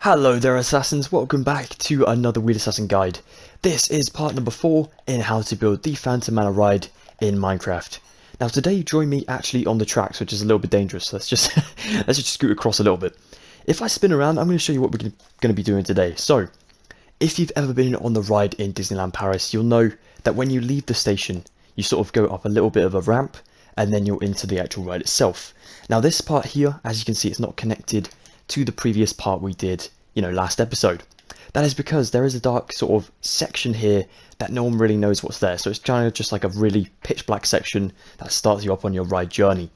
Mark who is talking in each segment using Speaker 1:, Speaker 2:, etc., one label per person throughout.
Speaker 1: Hello there assassins, welcome back to another Wheelassassin guide. This is part number 4 in how to build the Phantom Manor ride in Minecraft. Now today you join me actually on the tracks, which is a little bit dangerous. Let's just scoot across a little bit. If I spin around, I'm going to show you what we're going to be doing today. So, if you've ever been on the ride in Disneyland Paris, you'll know that when you leave the station, you sort of go up a little bit of a ramp, and then you're into the actual ride itself. Now this part here, as you can see, it's not connected to the previous part we did, last episode. That is because there is a dark sort of section here that no one really knows what's there. So it's kind of just like a really pitch black section that starts you up on your ride journey.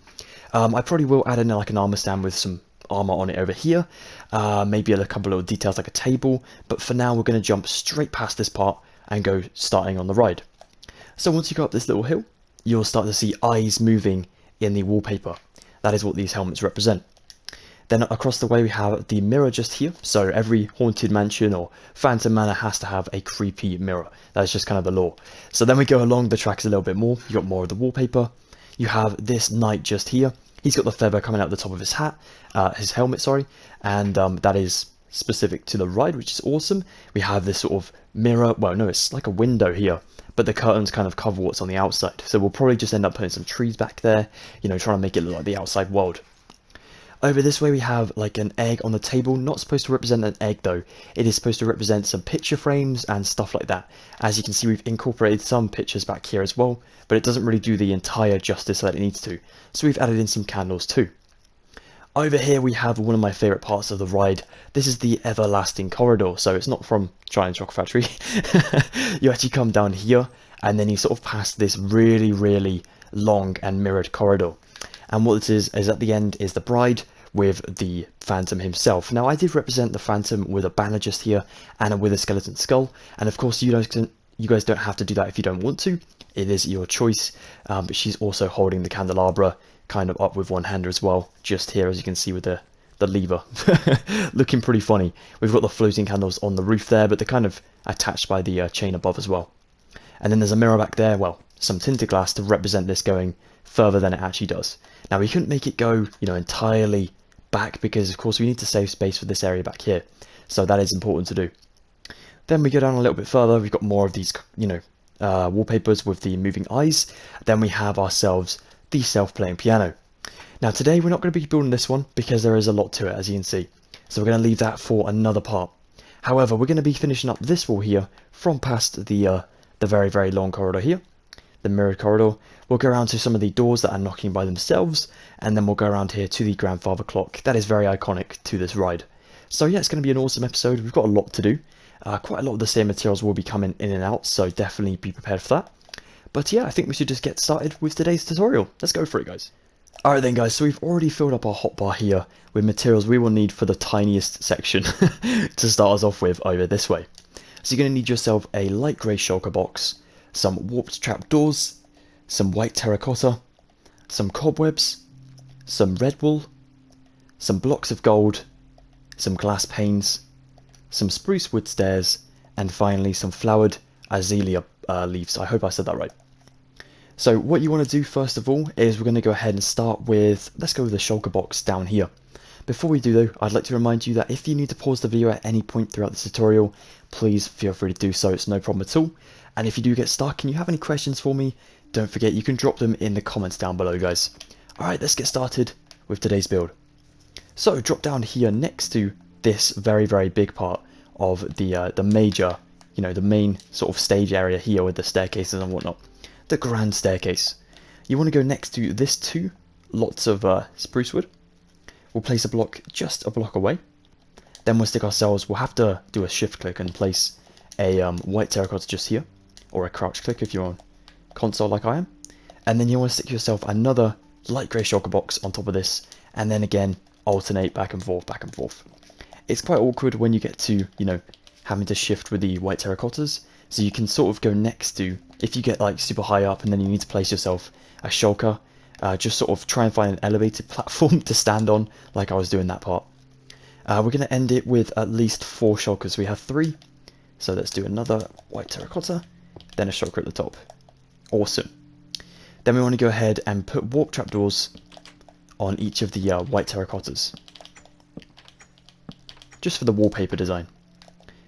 Speaker 1: I probably will add in like an armor stand with some armor on it over here. Maybe a couple of little details like a table. But for now, we're going to jump straight past this part and go starting on the ride. So once you go up this little hill, you'll start to see eyes moving in the wallpaper. That is what these helmets represent. Then across the way we have the mirror just here. So every haunted mansion or Phantom Manor has to have a creepy mirror. That's just kind of the law. So then we go along the tracks a little bit more. You got more of the wallpaper. You have this knight just here. He's got the feather coming out the top of his hat, his helmet, sorry. And that is specific to the ride, which is awesome. We have this sort of mirror. Well, no, it's like a window here, but the curtains kind of cover what's on the outside. So we'll probably just end up putting some trees back there, trying to make it look like the outside world. Over this way we have like an egg on the table, not supposed to represent an egg though, it is supposed to represent some picture frames and stuff like that. As you can see, we've incorporated some pictures back here as well, but it doesn't really do the entire justice that it needs to, so we've added in some candles too. Over here we have one of my favourite parts of the ride. This is the everlasting corridor, so it's not from Giant Chocolate Factory. You actually come down here and then you sort of pass this really long and mirrored corridor. And what this is at the end is the bride with the Phantom himself. Now I did represent the Phantom with a banner just here and with a skeleton skull, and of course you guys don't have to do that if you don't want to. It is your choice, but she's also holding the candelabra kind of up with one hand as well, just here as you can see with the lever. Looking pretty funny. We've got the floating candles on the roof there, but they're kind of attached by the chain above as well. And then there's a mirror back there, well, some tinted glass to represent this going further than it actually does. Now we couldn't make it go, entirely back because of course we need to save space for this area back here. So that is important to do. Then we go down a little bit further, we've got more of these, wallpapers with the moving eyes. Then we have ourselves the self-playing piano. Now today we're not going to be building this one because there is a lot to it, as you can see. So we're going to leave that for another part. However, we're going to be finishing up this wall here from past the very long corridor here. The mirrored corridor. We'll go around to some of the doors that are knocking by themselves, and then we'll go around here to the grandfather clock. That is very iconic to this ride. So yeah, it's going to be an awesome episode. We've got a lot to do. Quite a lot of the same materials will be coming in and out, so definitely be prepared for that. But yeah, I think we should just get started with today's tutorial. Let's go for it, guys. Alright then guys, so we've already filled up our hotbar here with materials we will need for the tiniest section to start us off with over this way. So you're going to need yourself a light grey shulker box, some warped trapdoors, some white terracotta, some cobwebs, some red wool, some blocks of gold, some glass panes, some spruce wood stairs, and finally some flowered azalea leaves. I hope I said that right. So what you want to do first of all is we're going to go ahead and start with, let's go with the shulker box down here. Before we do though, I'd like to remind you that if you need to pause the video at any point throughout the tutorial, please feel free to do so, it's no problem at all. And if you do get stuck and you have any questions for me, don't forget you can drop them in the comments down below, guys. Alright, let's get started with today's build. So drop down here next to this very big part of the major, the main sort of stage area here with the staircases and whatnot. The grand staircase. You want to go next to this too, lots of spruce wood. We'll place a block just a block away. Then we'll stick ourselves, we'll have to do a shift click and place a white terracotta just here, or a crouch click if you're on console like I am. And then you want to stick yourself another light grey shulker box on top of this, and then again alternate back and forth. It's quite awkward when you get to, having to shift with the white terracottas, so you can sort of go next to, if you get like super high up and then you need to place yourself a shulker, just sort of try and find an elevated platform to stand on, like I was doing that part. We're going to end it with at least 4 shulkers. We have 3, so let's do another white terracotta, then a shulker at the top. Awesome. Then we want to go ahead and put warp trapdoors on each of the white terracottas. just for the wallpaper design.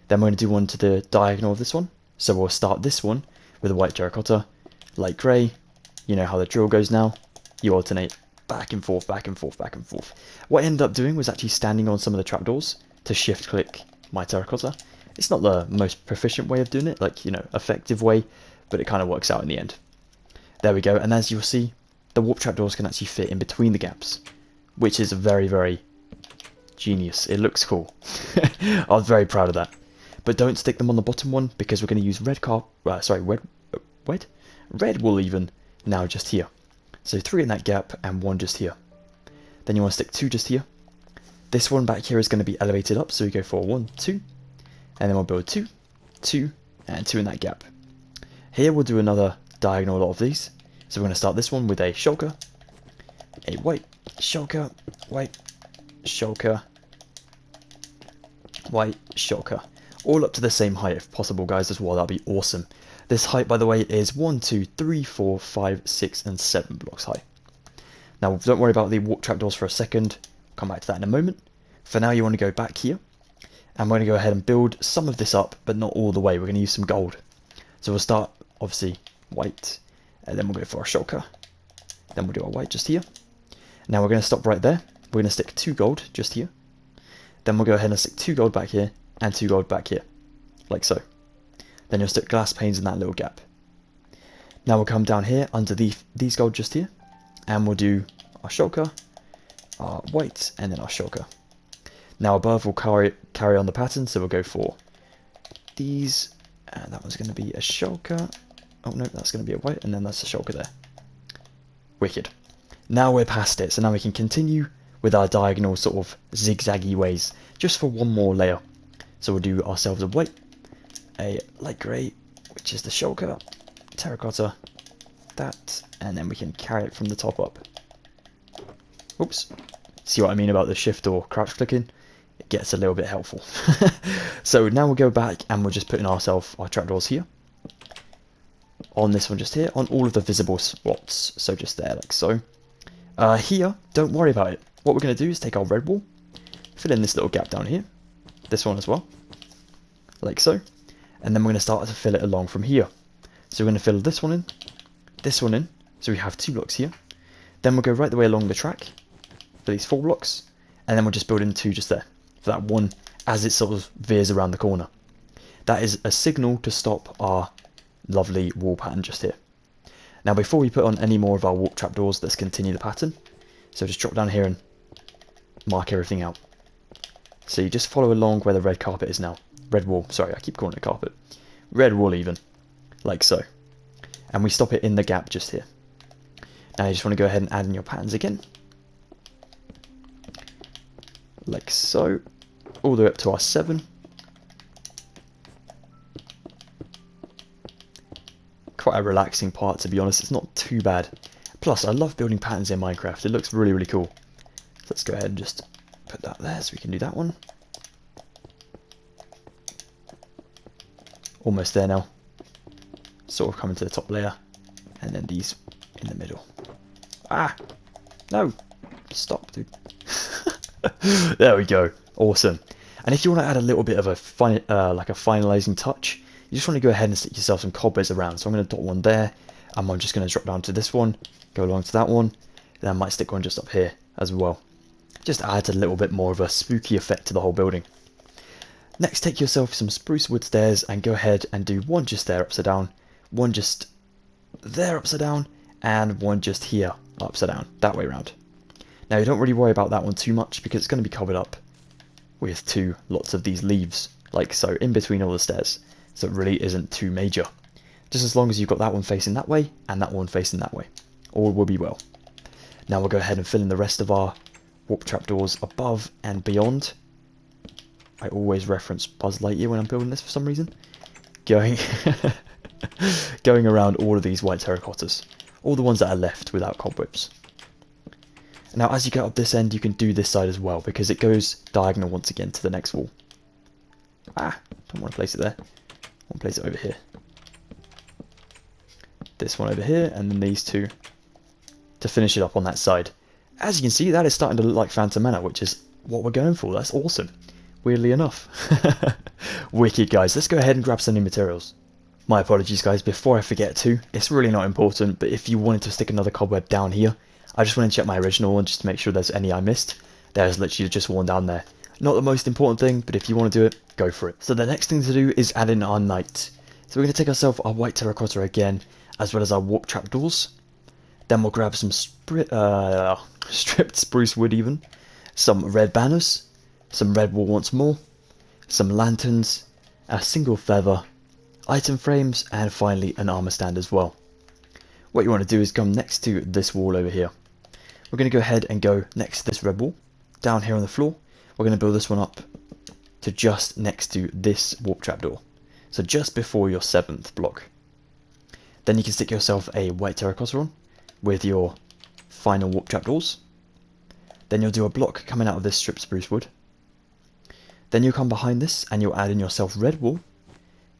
Speaker 1: Then we're going to do one to the diagonal of this one. So we'll start this one with a white terracotta, light grey. You know how the drill goes now. You alternate back and forth, back and forth, back and forth. What I ended up doing was actually standing on some of the trapdoors to shift click my terracotta. It's not the most proficient way of doing it, like, you know, effective way, but it kind of works out in the end. There we go, and as you'll see, the warp trapdoors can actually fit in between the gaps, which is very, very genius. It looks cool. I was very proud of that. But don't stick them on the bottom one, because we're going to use red wool even now just here. So 3 in that gap and 1 just here. Then you want to stick 2 just here. This one back here is going to be elevated up, so we go for 1, 2, and then we'll build 2, 2, and 2 in that gap. Here we'll do another diagonal lot of these. So we're going to start this one with a shulker, a white shulker, white shulker, white shulker. All up to the same height if possible, guys, as well. That'd be awesome. This height, by the way, is 1, 2, 3, 4, 5, 6, and 7 blocks high. Now, don't worry about the warp trapdoors for a second. Come back to that in a moment. For now, you want to go back here, and we're going to go ahead and build some of this up, but not all the way. We're going to use some gold. So we'll start, obviously, white, and then we'll go for our shulker. Then we'll do our white just here. Now we're going to stop right there. We're going to stick 2 gold just here. Then we'll go ahead and stick 2 gold back here, and 2 gold back here, like so. Then you'll stick glass panes in that little gap. Now we'll come down here under these gold just here, and we'll do our shulker, our white, and then our shulker. Now above we'll carry on the pattern, so we'll go for these, and that one's going to be a shulker. Oh no, that's going to be a white, and then that's a shulker there. Wicked. Now we're past it, so now we can continue with our diagonal sort of zigzaggy ways, just for one more layer. So we'll do ourselves a white, a light grey, which is the shulker, terracotta, that, and then we can carry it from the top up. Oops. See what I mean about the shift or crouch clicking? It gets a little bit helpful. So now we'll go back and we'll just put in ourselves our trapdoors here. On this one just here, on all of the visible spots. So just there, like so. Here, don't worry about it. What we're going to do is take our red wool, fill in this little gap down here, this one as well, like so, and then we're going to start to fill it along from here. So we're going to fill this one in, so we have 2 blocks here. Then we'll go right the way along the track for these 4 blocks, and then we'll just build in 2 just there, for that one as it sort of veers around the corner. That is a signal to stop our lovely wall pattern just here. Now before we put on any more of our warp trapdoors, let's continue the pattern. So just drop down here and mark everything out. So you just follow along where the red carpet is now. Red wool, sorry, I keep calling it carpet. Red wool even, like so. And we stop it in the gap just here. Now you just want to go ahead and add in your patterns again. Like so, all the way up to our 7. Quite a relaxing part, to be honest. It's not too bad. Plus, I love building patterns in Minecraft. It looks really, really cool. So let's go ahead and just put that there so we can do that one. Almost there now. Sort of coming to the top layer. And then these in the middle. Ah! No! Stop, dude. There we go. Awesome. And if you want to add a little bit of a like a finalizing touch, you just want to go ahead and stick yourself some cobwebs around. So I'm going to dot one there, and I'm just going to drop down to this one, go along to that one, then I might stick one just up here as well. Just adds a little bit more of a spooky effect to the whole building. Next, take yourself some spruce wood stairs and go ahead and do one just there upside down, one just there upside down, and one just here upside down, that way around. Now you don't really worry about that one too much because it's going to be covered up with lots of these leaves, like so, in between all the stairs. So it really isn't too major. Just as long as you've got that one facing that way and that one facing that way, all will be well. Now we'll go ahead and fill in the rest of our warp trapdoors above and beyond. I always reference Buzz Lightyear when I'm building this for some reason. Going around all of these white terracottas, all the ones that are left without cobwebs. Now as you get up this end, you can do this side as well because it goes diagonal once again to the next wall. Ah, don't want to place it there. I want to place it over here. This one over here, and then these 2 to finish it up on that side. As you can see, that is starting to look like Phantom Manor, which is what we're going for. That's awesome. weirdly enough. Wicked, guys. Let's go ahead and grab some new materials. My apologies, guys, before I forget to, it's really not important, but if you wanted to stick another cobweb down here, I just want to check my original one just to make sure there's any I missed. There's literally just one down there. Not the most important thing, but if you want to do it, go for it. So the next thing to do is add in our night. So we're going to take ourselves our white terracotta again, as well as our warp trapdoors. Then we'll grab some stripped spruce wood even, some red banners, some red wool once more, some lanterns, a single feather, item frames, and finally an armor stand as well. What you want to do is come next to this wall over here. We're going to go ahead and go next to this red wall, down here on the floor. We're going to build this one up to just next to this warp trapdoor. So just before your 7th block. Then you can stick yourself a white terracotta on with your final warp trapdoors. Then you'll do a block coming out of this stripped spruce wood. Then you'll come behind this and you'll add in yourself red wool,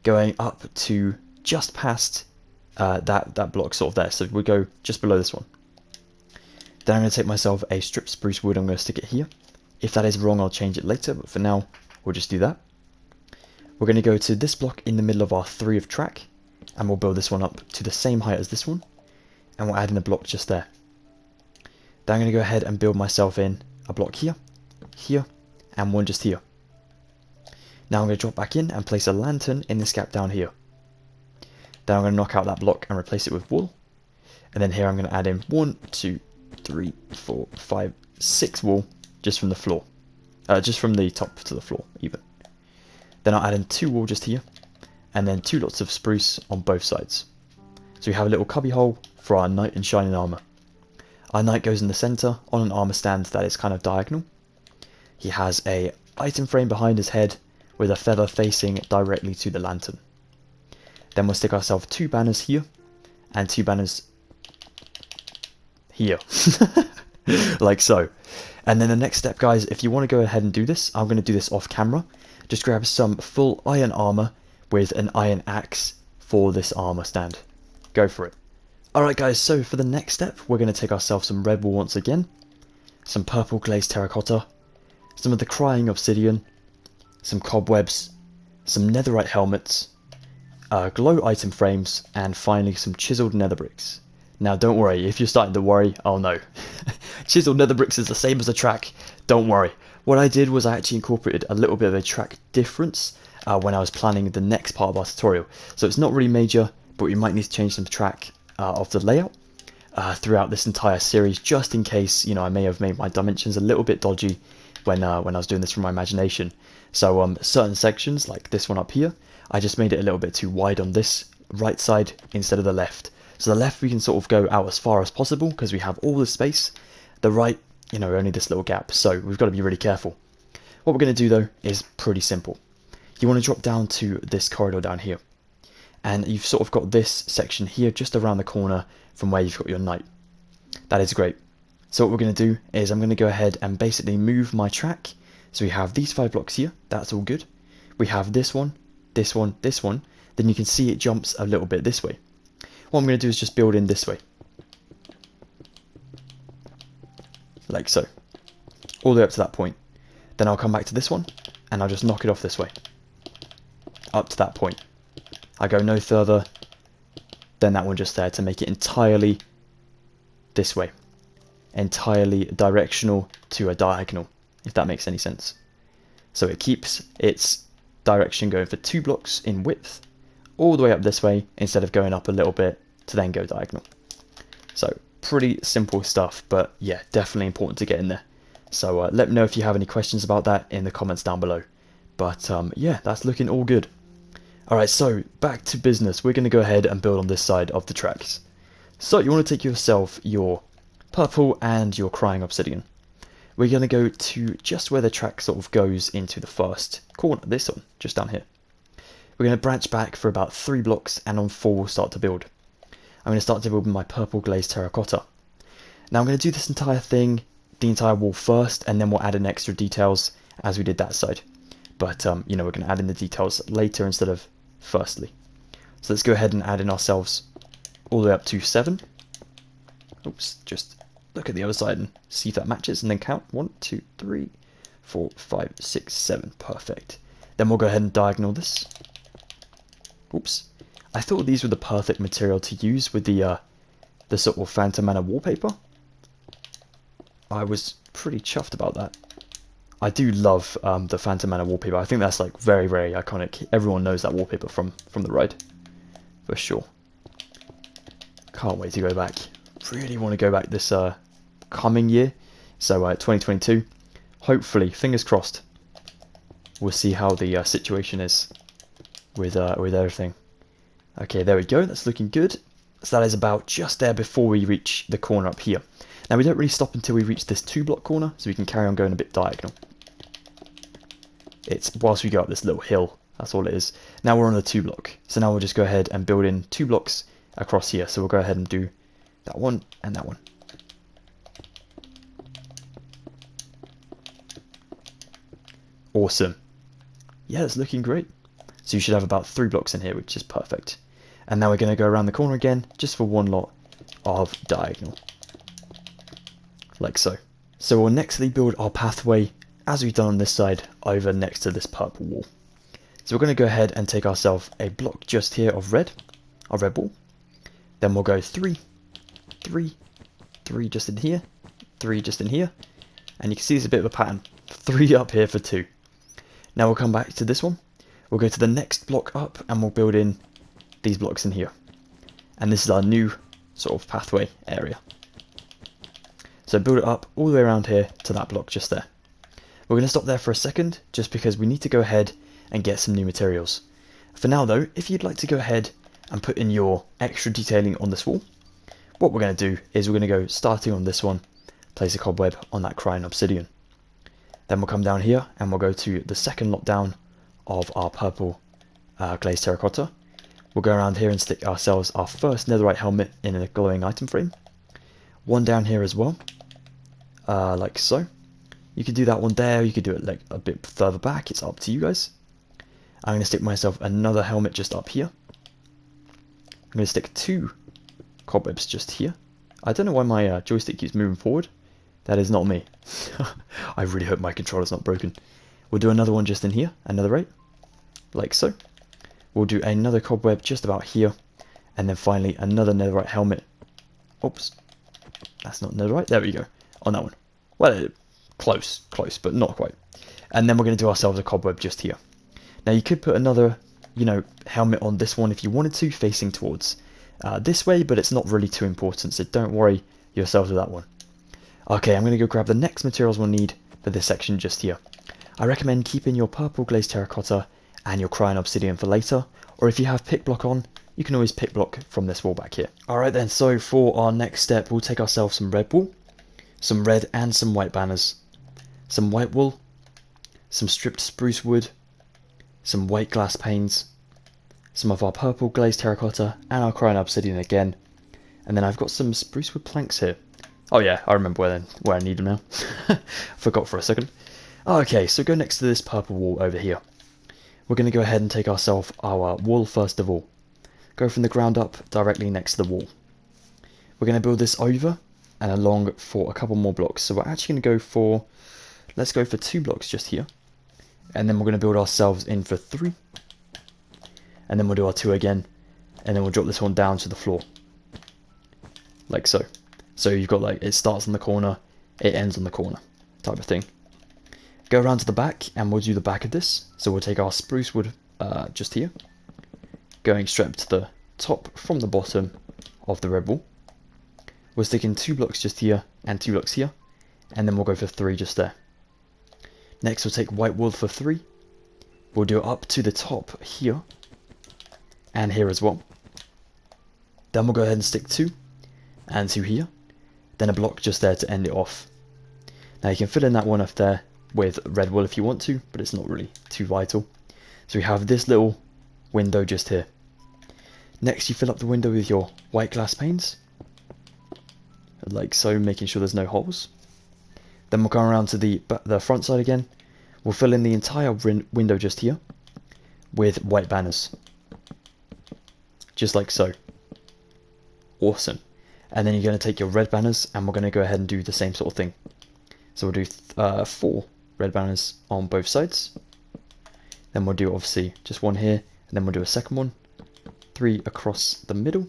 Speaker 1: going up to just past that block sort of there. So we'll go just below this one. Then I'm going to take myself a stripped spruce wood, I'm going to stick it here. If that is wrong, I'll change it later, but for now, we'll just do that. We're going to go to this block in the middle of our 3 of track, and we'll build this one up to the same height as this one, and we'll add in a block just there. Then I'm going to go ahead and build myself in a block here, here, and one just here. Now I'm going to drop back in and place a lantern in this gap down here. Then I'm going to knock out that block and replace it with wool. And then here I'm going to add in 1, 2, 3, 4, 5, 6 wool just from the floor. Just from the top to the floor even. Then I'll add in 2 wool just here. And then 2 lots of spruce on both sides. So we have a little cubby hole for our knight in shining armor. Our knight goes in the center on an armor stand that is kind of diagonal. He has a item frame behind his head with a feather facing directly to the lantern. Then we'll stick ourselves 2 banners here and 2 banners here. Like so. And then the next step, guys, if you want to go ahead and do this, I'm going to do this off camera. Just grab some full iron armor with an iron axe for this armor stand. Go for it. Alright guys, so for the next step, we're going to take ourselves some red wool once again, some purple glazed terracotta, some of the crying obsidian, some cobwebs, some netherite helmets, glow item frames, and finally some chiseled nether bricks. Now don't worry, if you're starting to worry, oh no. Chiseled nether bricks is the same as a track, don't worry. What I did was I actually incorporated a little bit of a track difference when I was planning the next part of our tutorial. So it's not really major, but we might need to change some track of the layout throughout this entire series, just in case, you know, I may have made my dimensions a little bit dodgy when I was doing this from my imagination. So certain sections, like this one up here, I just made it a little bit too wide on this right side instead of the left. So the left we can sort of go out as far as possible because we have all the space. The right, you know, only this little gap, so we've got to be really careful. What we're going to do though is pretty simple. You want to drop down to this corridor down here. And you've sort of got this section here just around the corner from where you've got your knight. That is great. So what we're going to do is I'm going to go ahead and basically move my track. So we have these 5 blocks here. That's all good. We have this one, this one, this one. Then you can see it jumps a little bit this way. What I'm going to do is just build in this way. Like so. All the way up to that point. Then I'll come back to this one and I'll just knock it off this way. Up to that point. I go no further than that one just there to make it entirely this way. Entirely directional to a diagonal, if that makes any sense. So it keeps its direction going for 2 blocks in width, all the way up this way, instead of going up a little bit to then go diagonal. So pretty simple stuff, but yeah, definitely important to get in there. So let me know if you have any questions about that in the comments down below. But yeah, that's looking all good. Alright, so back to business. We're going to go ahead and build on this side of the tracks. So you want to take yourself your purple and your crying obsidian. We're going to go to just where the track sort of goes into the first corner, this one, just down here. We're going to branch back for about 3 blocks and on 4 we'll start to build. I'm going to start to build my purple glazed terracotta. Now I'm going to do this entire thing, the entire wall first, and then we'll add in extra details as we did that side. But you know, we're going to add in the details later instead of firstly. So let's go ahead and add in ourselves all the way up to 7. Oops, just look at the other side and see if that matches and then count. 1, 2, 3, 4, 5, 6, 7. Perfect. Then we'll go ahead and diagonal this. Oops. I thought these were the perfect material to use with the sort of Phantom Manor wallpaper. I was pretty chuffed about that. I do love the Phantom Manor wallpaper. I think that's like very, very iconic. Everyone knows that wallpaper from the ride, for sure. Can't wait to go back. Really want to go back this coming year, so 2022. Hopefully, fingers crossed. We'll see how the situation is with everything. Okay, there we go. That's looking good. So that is about just there before we reach the corner up here. Now we don't really stop until we reach this 2-block corner, so we can carry on going a bit diagonal. It's whilst we go up this little hill, that's all it is. Now we're on the 2-block, so now we'll just go ahead and build in 2 blocks across here. So we'll go ahead and do that one and that one. Awesome. Yeah, it's looking great. So you should have about 3 blocks in here, which is perfect. And now we're going to go around the corner again, just for 1 lot of diagonal. Like so. So we'll nextly build our pathway, as we've done on this side, over next to this purple wall. So we're going to go ahead and take ourselves a block just here of red, our red wall. Then we'll go 3, 3, 3 just in here, 3 just in here. And you can see there's a bit of a pattern. 3 up here for 2. Now we'll come back to this one. We'll go to the next block up and we'll build in these blocks in here. And this is our new sort of pathway area. So build it up all the way around here to that block just there. We're going to stop there for a second just because we need to go ahead and get some new materials. For now though, if you'd like to go ahead and put in your extra detailing on this wall, what we're going to do is we're going to go starting on this one, place a cobweb on that crying obsidian. Then we'll come down here and we'll go to the second lot down of our purple glazed terracotta. We'll go around here and stick ourselves our first netherite helmet in a glowing item frame. One down here as well, like so. You could do that one there, you could do it like a bit further back, it's up to you guys. I'm going to stick myself another helmet just up here. I'm going to stick 2 cobwebs just here. I don't know why my joystick keeps moving forward. That is not me. I really hope my controller's not broken. We'll do another one just in here, another 8, like so. We'll do another cobweb just about here, and then finally another netherite helmet. Oops, that's not netherite, there we go, on that one. Well, close, but not quite. And then we're going to do ourselves a cobweb just here. Now you could put another, helmet on this one if you wanted to, facing towards this way, but it's not really too important, so don't worry yourselves with that one. Okay, I'm going to go grab the next materials we'll need for this section just here. I recommend keeping your purple glazed terracotta and your crying obsidian for later, or if you have pick block on, you can always pick block from this wall back here. Alright then, so for our next step, we'll take ourselves some red wool, some red and some white banners, some white wool, some stripped spruce wood, some white glass panes, some of our purple glazed terracotta and our crying obsidian again, and then I've got some spruce wood planks here. Oh yeah, I remember where I need them now. Forgot for a second. Okay, so go next to this purple wall over here. We're going to go ahead and take ourselves our wall first of all. Go from the ground up directly next to the wall. We're going to build this over and along for a couple more blocks. So we're actually going to go for, let's go for 2 blocks just here. And then we're going to build ourselves in for 3. And then we'll do our 2 again. And then we'll drop this one down to the floor. Like so. So you've got like, it starts on the corner, it ends on the corner, type of thing. Go around to the back and we'll do the back of this. So we'll take our spruce wood just here. Going straight up to the top from the bottom of the red wall. We're sticking 2 blocks just here and 2 blocks here. And then we'll go for 3 just there. Next we'll take white wool for 3. We'll do it up to the top here. And here as well. Then we'll go ahead and stick 2 and 2 here. Then a block just there to end it off. Now you can fill in that one up there with red wool if you want to, but it's not really too vital. So we have this little window just here. Next you fill up the window with your white glass panes. Like so, making sure there's no holes. Then we'll come around to the front side again. We'll fill in the entire window just here with white banners. Just like so. Awesome. And then you're going to take your red banners and we're going to go ahead and do the same sort of thing. So we'll do 4 red banners on both sides. Then we'll do obviously just one here, and then we'll do a second one, 3 across the middle,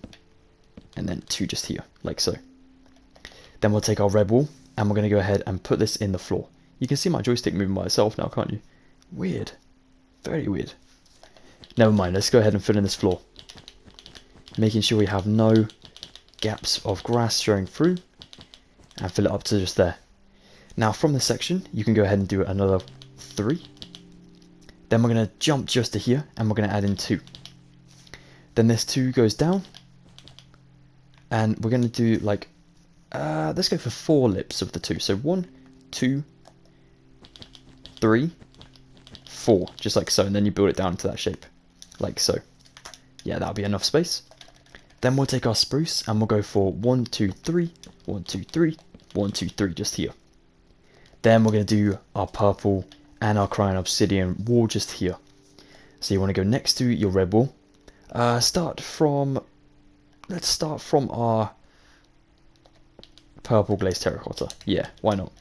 Speaker 1: and then 2 just here, like so. Then we'll take our red wool, and we're going to go ahead and put this in the floor. You can see my joystick moving by itself now, can't you? Weird. Very weird. Never mind, let's go ahead and fill in this floor. Making sure we have no gaps of grass showing through, and fill it up to just there. Now from this section, you can go ahead and do another 3. Then we're going to jump just to here, and we're going to add in 2. Then this 2 goes down, and we're going to do like, let's go for 4 lips of the 2. So 1, 2, 3, 4, just like so, and then you build it down to that shape, like so. Yeah, that'll be enough space. Then we'll take our spruce, and we'll go for 1, 2, 3, 1, 2, 3, 1, 2, 3, just here. Then we're going to do our purple and our crying obsidian wall just here. So you want to go next to your red wall. Let's start from our purple glazed terracotta. Yeah, why not?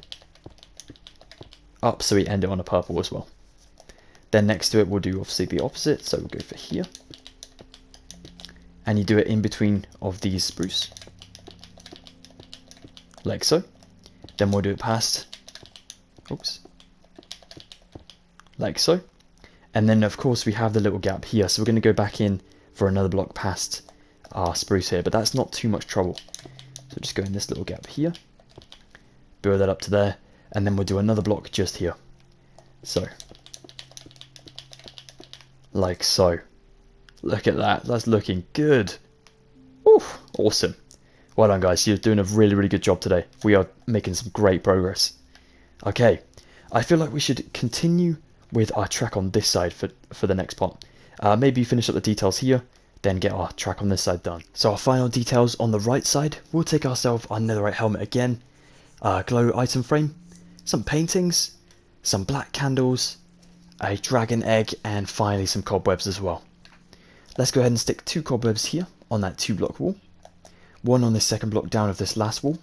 Speaker 1: Up so we end it on a purple as well. Then next to it we'll do obviously the opposite, so we'll go for here. And you do it in between of these spruce. Like so. Then we'll do it past. Oops. Like so. And then of course we have the little gap here, so we're going to go back in for another block past our spruce here, but that's not too much trouble. So just go in this little gap here, build that up to there, and then we'll do another block just here. So, like so. Look at that, that's looking good. Oof, awesome. Well done guys, you're doing a really good job today. We are making some great progress. Okay, I feel like we should continue with our track on this side for the next part. Maybe finish up the details here, then get our track on this side done. So our final details on the right side, we'll take ourselves our netherite helmet again, glow item frame, some paintings, some black candles, a dragon egg, and finally some cobwebs as well. Let's go ahead and stick 2 cobwebs here on that 2 block wall, 1 on this second block down of this last wall,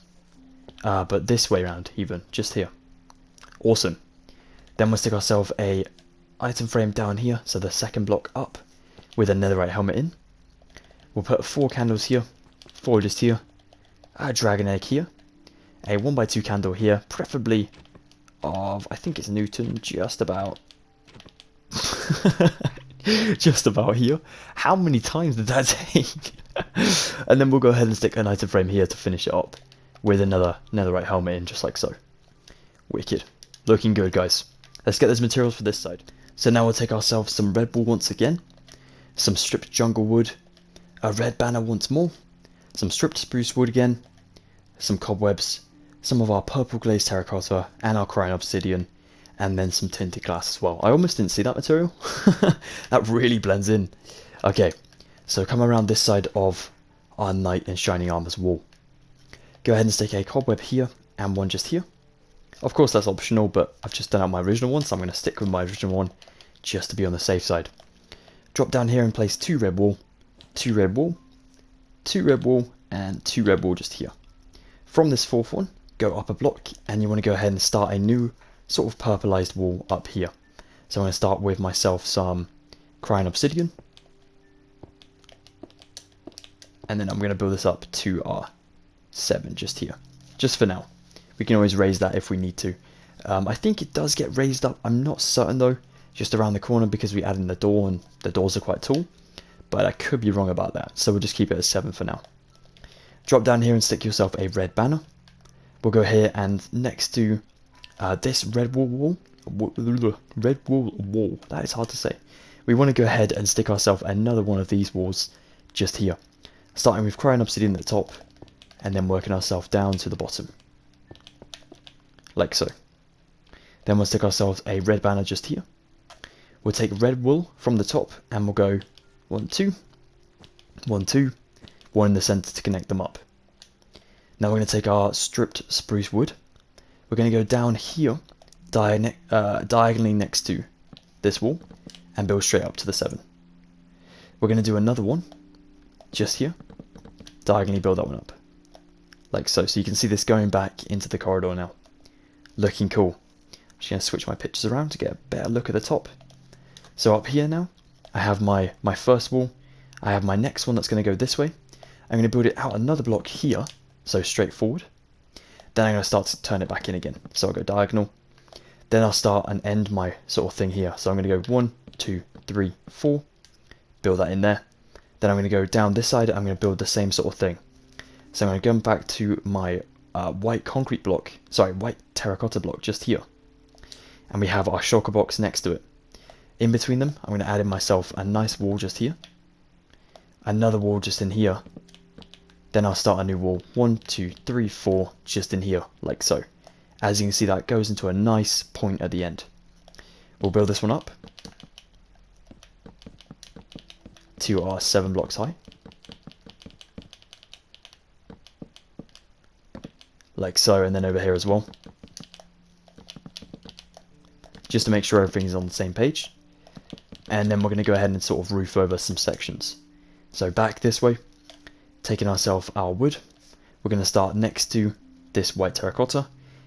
Speaker 1: but this way around even, just here. Awesome. Then we'll stick ourselves a item frame down here, so the second block up, with a netherite helmet in. We'll put 4 candles here, 4 just here, a dragon egg here, a 1x2 candle here, preferably of, I think it's Newton, just about. Just about here. How many times did that take? And then we'll go ahead and stick an item frame here to finish it up, with another netherite helmet in, just like so. Wicked. Looking good, guys. Let's get those materials for this side. So now we'll take ourselves some red wool once again, some stripped jungle wood, a red banner once more, some stripped spruce wood again, some cobwebs, some of our purple glazed terracotta, and our crying obsidian, and then some tinted glass as well. I almost didn't see that material. That really blends in. Okay, so come around this side of our knight in shining armor's wall. Go ahead and stick a cobweb here, and 1 just here. Of course that's optional, but I've just done out my original one, so I'm going to stick with my original one, just to be on the safe side. Drop down here and place 2 red wool, 2 red wool, 2 red wool, and 2 red wool just here. From this 4th one, go up a block, and you want to go ahead and start a new sort of purpleized wall up here. So I'm going to start with myself some crying obsidian, and then I'm going to build this up to our 7 just here, just for now. We can always raise that if we need to. I think it does get raised up. I'm not certain though, just around the corner because we added in the door and the doors are quite tall. But I could be wrong about that, so we'll just keep it as 7 for now. Drop down here and stick yourself a red banner. We'll go here and next to this red wool wall, that is hard to say. We want to go ahead and stick ourselves another one of these walls just here. Starting with crying obsidian at the top, and then working ourselves down to the bottom. Like so. Then we'll stick ourselves a red banner just here. We'll take red wool from the top and we'll go 1, 2, 1, 2, 1 in the center to connect them up. Now we're going to take our stripped spruce wood. We're going to go down here, diagonally next to this wall, and build straight up to the 7. We're going to do another one, just here, diagonally build that one up. Like so. So you can see this going back into the corridor now. Looking cool. Just going to switch my pictures around to get a better look at the top. So up here now, I have my first wall. I have my next one that's going to go this way. I'm going to build it out another block here, so straight forward. Then I'm going to start to turn it back in again. So I'll go diagonal. Then I'll start and end my sort of thing here. So I'm going to go 1, 2, 3, 4. Build that in there. Then I'm going to go down this side. I'm going to build the same sort of thing. So I'm going to go back to my white concrete block. Sorry, white terracotta block just here. And we have our shulker box next to it. In between them, I'm going to add in myself a nice wall just here. Another wall just in here. Then I'll start a new wall. 1, 2, 3, 4, just in here, like so. As you can see, that goes into a nice point at the end. We'll build this one up to our 7 blocks high. Like so, and then over here as well. Just to make sure everything's on the same page. And then we're going to go ahead and sort of roof over some sections. So back this way, taking ourselves our wood. We're going to start next to this white terracotta.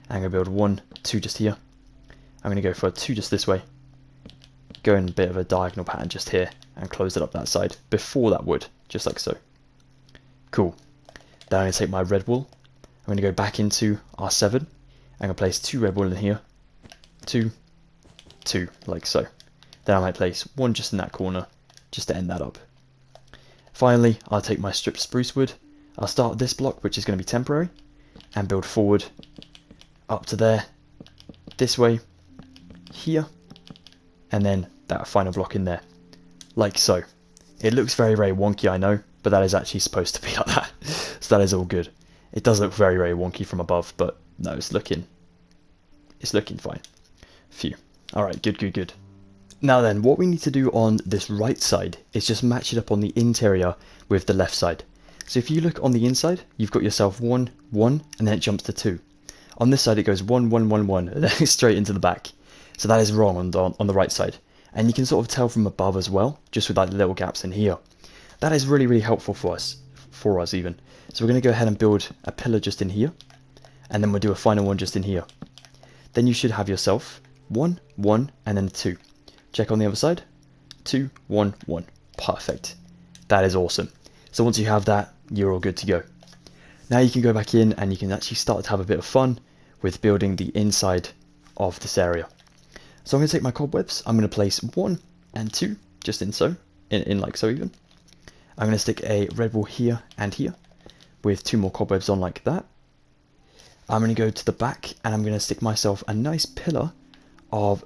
Speaker 1: I'm going to build 1, 2 just here. I'm going to go for a 2 just this way. Go in a bit of a diagonal pattern just here and close it up that side before that wood, just like so. Cool. Then I'm going to take my red wool. I'm going to go back into our 7. I'm going to place 2 red wool in here. 2, 2, like so. Then I might place 1 just in that corner, just to end that up. Finally, I'll take my stripped spruce wood. I'll start this block, which is going to be temporary, and build forward up to there, this way, here, and then that final block in there, like so. It looks very, very wonky, I know, but that is actually supposed to be like that, so that is all good. It does look very, very wonky from above, but no, it's looking fine. Phew. Alright, good, good, good. Now then, what we need to do on this right side is just match it up on the interior with the left side. So if you look on the inside, you've got yourself 1, 1, and then it jumps to 2. On this side it goes 1, 1, 1, 1, and then straight into the back. So that is wrong on the right side. And you can sort of tell from above as well, just with like the little gaps in here. That is really, really helpful for us even. So we're going to go ahead and build a pillar just in here, and then we'll do a final one just in here. Then you should have yourself 1, 1, and then 2. Check on the other side. 2, 1, 1. Perfect. That is awesome. So once you have that, you're all good to go. Now you can go back in and you can actually start to have a bit of fun with building the inside of this area. So I'm going to take my cobwebs. I'm going to place 1 and 2 just in like so even. I'm going to stick a red wool here and here with 2 more cobwebs on like that. I'm going to go to the back and I'm going to stick myself a nice pillar of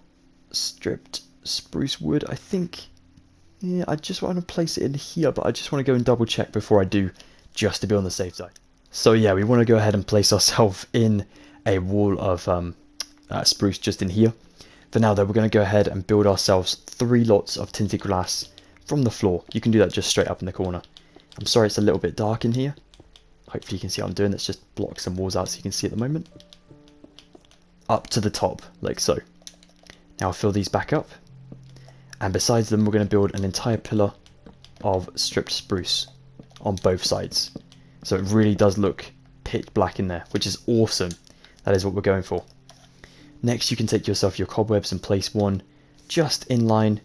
Speaker 1: stripped spruce wood, I think. Yeah, I just want to place it in here, but I just want to go and double check before I do, just to be on the safe side. So yeah, we want to go ahead and place ourselves in a wall of spruce just in here. For now though, we're going to go ahead and build ourselves 3 lots of tinted glass from the floor. You can do that just straight up in the corner. I'm sorry it's a little bit dark in here. Hopefully you can see what I'm doing. Let's just block some walls out so you can see at the moment. Up to the top, like so. Now I'll fill these back up. And besides them, we're going to build an entire pillar of stripped spruce on both sides. So it really does look pitch black in there, which is awesome. That is what we're going for. Next, you can take yourself your cobwebs and place 1 just in line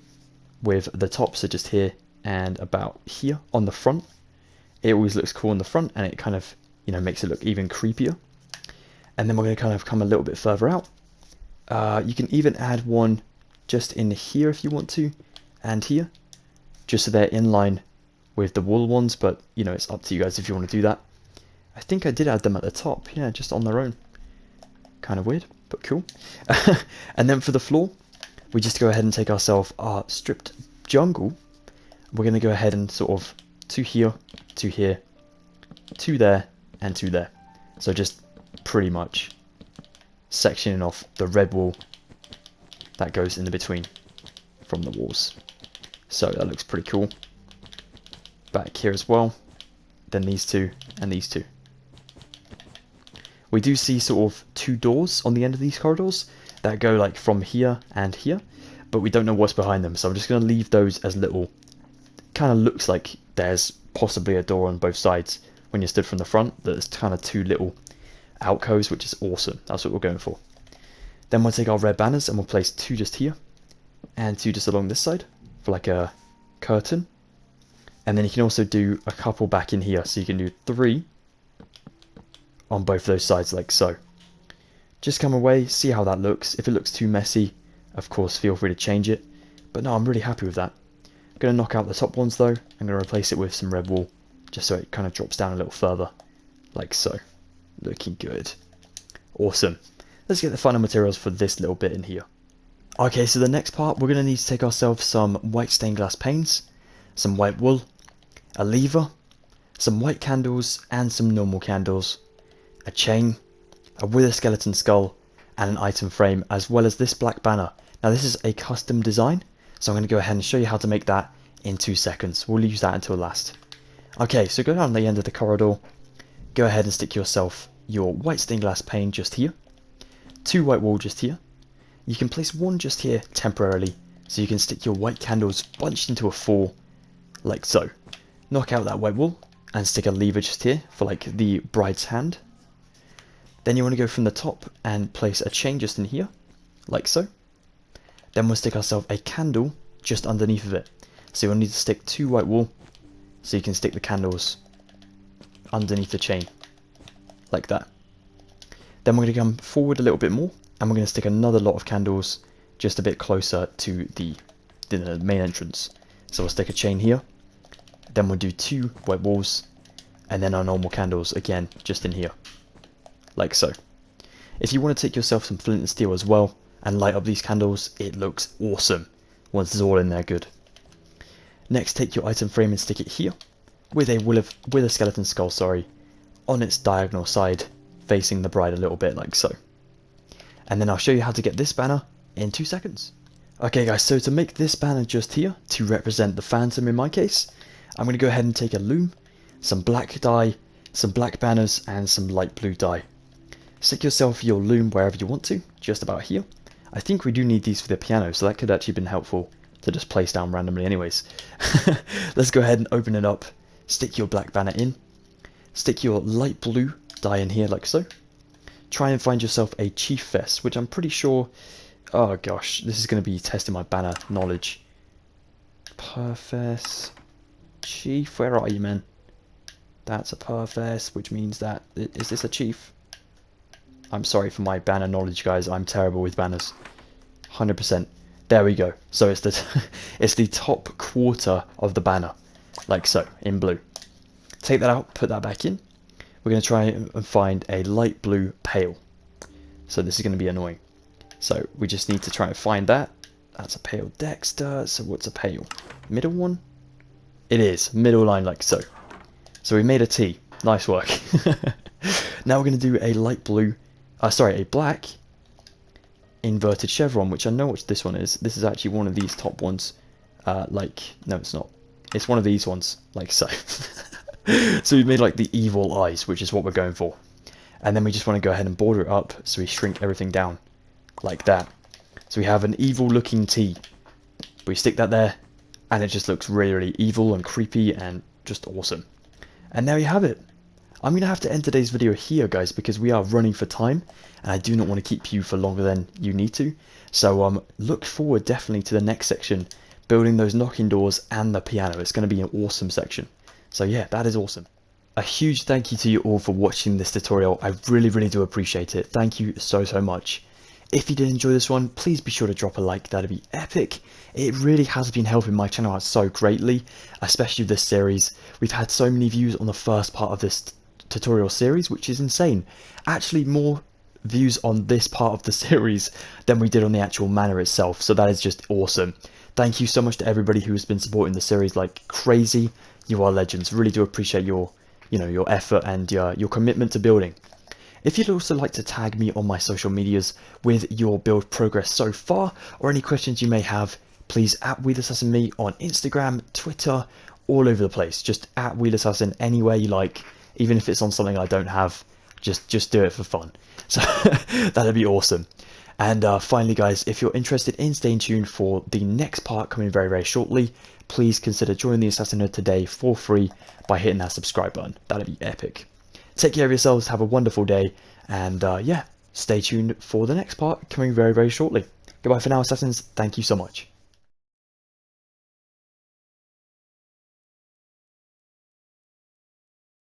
Speaker 1: with the top, so just here and about here on the front. It always looks cool on the front, and it kind of, you know, makes it look even creepier. And then we're going to kind of come a little bit further out. You can even add 1 just in here if you want to, and here, just so they're in line with the wool ones, but you know, it's up to you guys if you want to do that. I think I did add them at the top, yeah, just on their own. Kind of weird, but cool. And then for the floor, we just go ahead and take ourselves our stripped jungle. We're going to go ahead and sort of 2 here, 2 here, 2 there, and 2 there. So just pretty much sectioning off the red wool that goes in the between from the walls. So that looks pretty cool. Back here as well. Then these 2 and these 2. We do see sort of 2 doors on the end of these corridors that go like from here and here, but we don't know what's behind them. So I'm just going to leave those as little, kind of looks like there's possibly a door on both sides when you stood from the front. There's kind of 2 little alcoves, which is awesome. That's what we're going for. Then we'll take our red banners and we'll place 2 just here and 2 just along this side for like a curtain. And then you can also do a couple back in here, so you can do 3 on both those sides like so. Just come away, see how that looks. If it looks too messy, of course feel free to change it, but no, I'm really happy with that. I'm going to knock out the top ones though. I'm going to replace it with some red wool just so it kind of drops down a little further like so. Looking good. Awesome. Let's get the final materials for this little bit in here. Okay, so the next part, we're going to need to take ourselves some white stained glass panes, some white wool, a lever, some white candles and some normal candles, a chain, a wither skeleton skull, and an item frame, as well as this black banner. Now this is a custom design, so I'm going to go ahead and show you how to make that in 2 seconds. We'll use that until last. Okay, so go down the end of the corridor, go ahead and stick yourself your white stained glass pane just here, 2 white wool just here. You can place 1 just here temporarily, so you can stick your white candles bunched into a 4, like so. Knock out that white wool, and stick a lever just here for like the bride's hand. Then you want to go from the top and place a chain just in here, like so. Then we'll stick ourselves a candle just underneath of it. So you'll need to stick 2 white wool, so you can stick the candles underneath the chain, like that. Then we're going to come forward a little bit more, and we're going to stick another lot of candles just a bit closer to the main entrance. So we'll stick a chain here, then we'll do 2 white walls, and then our normal candles again just in here, like so. If you want to take yourself some flint and steel as well and light up these candles, it looks awesome once it's all in there good. Next, take your item frame and stick it here with a skeleton skull, on its diagonal side, facing the bride a little bit like so. And then I'll show you how to get this banner in 2 seconds. Okay guys, so to make this banner just here, to represent the Phantom in my case, I'm going to go ahead and take a loom, some black dye, some black banners, and some light blue dye. Stick yourself your loom wherever you want to, just about here. I think we do need these for the piano, so that could actually been helpful to just place down randomly anyways. Let's go ahead and open it up, stick your black banner in, stick your light blue dye in here like so. Try and find yourself a chief vest, which I'm pretty sure, oh gosh, this is going to be testing my banner knowledge. Perfest chief, where are you, man? That's a perfest, which means that, is this a chief? I'm sorry for my banner knowledge, guys. I'm terrible with banners. 100%. There we go. So it's the it's the top quarter of the banner, like so, in blue. Take that out, put that back in. We're going to try and find a light blue pale. So this is going to be annoying. So we just need to try and find that. That's a pale Dexter. So what's a pale? Middle one? It is. Middle line like so. So we made a T. Nice work. Now we're going to do a light blue, a black inverted chevron, which I know what this one is. This is actually one of these top ones. No, it's not. It's one of these ones, like so. So we made like the evil eyes, which is what we're going for. And then we just want to go ahead and border it up, so we shrink everything down, like that. So we have an evil looking T. We stick that there, and it just looks really, really evil and creepy and just awesome. And there you have it. I'm going to have to end today's video here, guys, because we are running for time, and I do not want to keep you for longer than you need to. So look forward definitely to the next section, building those knocking doors and the piano. It's going to be an awesome section. So yeah, that is awesome. A huge thank you to you all for watching this tutorial. I really, really do appreciate it. Thank you so, so much. If you did enjoy this one, please be sure to drop a like. That'd be epic. It really has been helping my channel out so greatly, especially this series. We've had so many views on the first part of this tutorial series, which is insane. Actually, more views on this part of the series than we did on the actual manor itself, so that is just awesome. Thank you so much to everybody who has been supporting the series like crazy. You are legends. Really do appreciate your effort and your commitment to building. If you'd also like to tag me on my social medias with your build progress so far, or any questions you may have, please at Wheelassassin me on Instagram, Twitter, all over the place. Just at Wheelassassin anywhere you like, even if it's on something I don't have. Just do it for fun. So that'd be awesome. And finally, guys, if you're interested in staying tuned for the next part coming very, very shortly, please consider joining the Assassinhood today for free by hitting that subscribe button. That'd be epic. Take care of yourselves, have a wonderful day, and yeah, stay tuned for the next part coming very, very shortly. Goodbye for now, Assassins. Thank you so much.